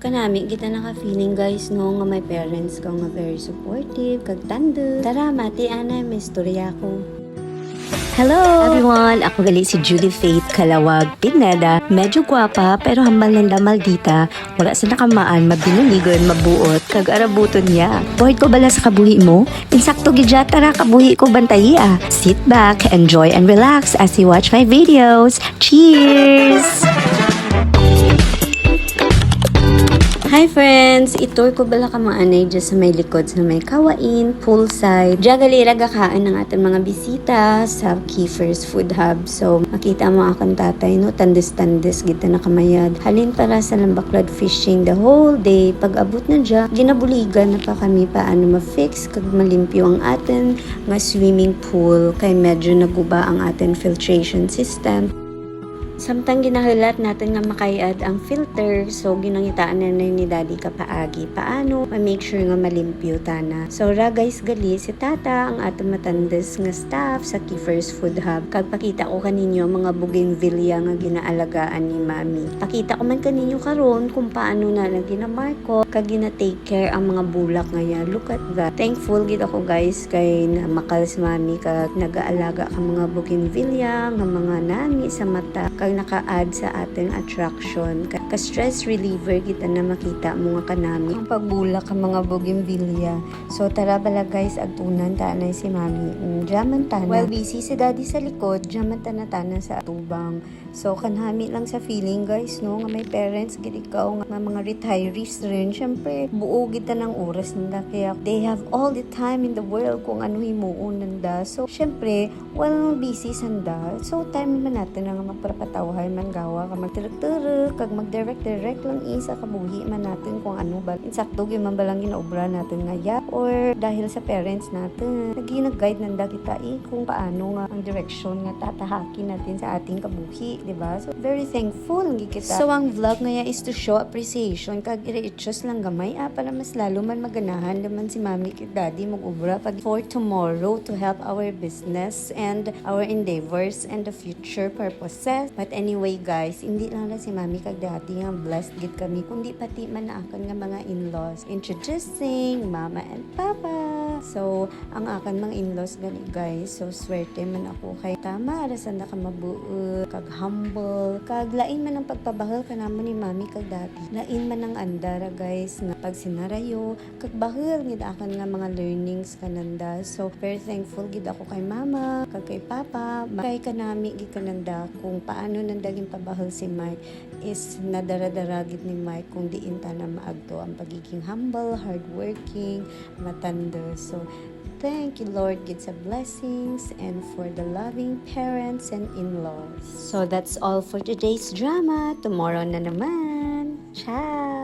Kanami, kita naka-feeling guys no, nga my parents ka nga very supportive, kag tando. Tara, mati, ana, may istorya ko. Hello everyone! Ako gali si Julie Faith Kalawag Pineda. Medyo gwapa pero hambal ng maldita. Wala sa nakamaan, mabinuligon, mabuot, kag arabuton niya. Bored ko bala sa kabuhi mo? Insakto gidya, tara kabuhi ko bantayiya. Sit back, enjoy and relax as you watch my videos. Cheers! Hi friends! Itour ko bala ka maanay dyan sa may likod sa may kawain, poolside. Diya galira gakaan ng ating mga bisita sa Kiefer's Food Hub. So, makita mo akong tatay, no? Tandes-tandes, gita na kamayad. Halin para sa lambaklad fishing the whole day. Pag abot na dyan, ginabuligan na pa kami paano ma-fix kag malimpyo ang atin nga swimming pool. Kay medyo naguba ang atin filtration system. Samtang ginahilat natin nga makayad ang filter, so ginangitaan na ni daddy kapaagi. Paano ma-make sure nga malimpyo tana. So ra guys gali si tata ang atong matandes nga staff sa Kiefer's Food Hub. Kag pakita ko kaninyo mga bougainvillea nga ginaalagaan ni mami. Pakita ko man kaninyo karon kung paano na lang ginamarko kag gina-take care ang mga bulak ngayon. Look at that. Thankful gid ako guys kay na makal si mami kag nagaalaga ka mga bougainvillea nga mga nani sa mata kag naka-add sa ating attraction. Ka-stress reliever kita na makita mo nga kanami ang pagbulak ang mga bougainvillea. So tara bala guys, agtunan tanay si mami. Diyaman tana. While busy si daddy sa likod, diyaman tana sa tubang. So kanhami lang sa feeling guys, no, nga may parents gid ikaw nga mga retirees rin. Syempre, buo kita ng oras nila kaya they have all the time in the world kung ano himuon nanda. So syempre, while busy sanda, so time man natin nga magpapatawhay man gawa ka magtirek-tirek kag mag-direct lang isa kabuhi man natin kung ano ba insakto gyud man balang ginaobra natin ngaya or dahil sa parents natin nag-guide nanda kita kung paano nga ang direction nga tatahakin natin sa ating kabuhi, di ba? So very thankful nga kita. So ang vlog ngaya is to show appreciation kag i-reaches lang gamay para mas lalo man maganahan naman si mami kag daddy mag-obra pag for tomorrow to help our business and our endeavors and the future purposes. But anyway guys, hindi lang na si mami kag daddy nga blessed gid kami, kundi pati man na akan nga mga in-laws. Introducing mama and papa. So, ang akan mga in-laws gani guys, so swerte man ako kay tama rasan na ka mabuo kag humble kag lain man ang pagpabahal kanamo ni mami kag daddy. Lain man ang andara guys nga pag sinarayo kag bahal gid akan nga mga learnings kananda. So, very thankful gid ako kay mama kag kay papa kay kanami gid kananda kung paano nandaging pabahal si Mike is nadara-daragit ni Mike kung diin ta na maagto ang pagiging humble, hardworking, matanda. So, thank you Lord gid sa blessings and for the loving parents and in-laws. So, that's all for today's drama. Tomorrow na naman. Ciao!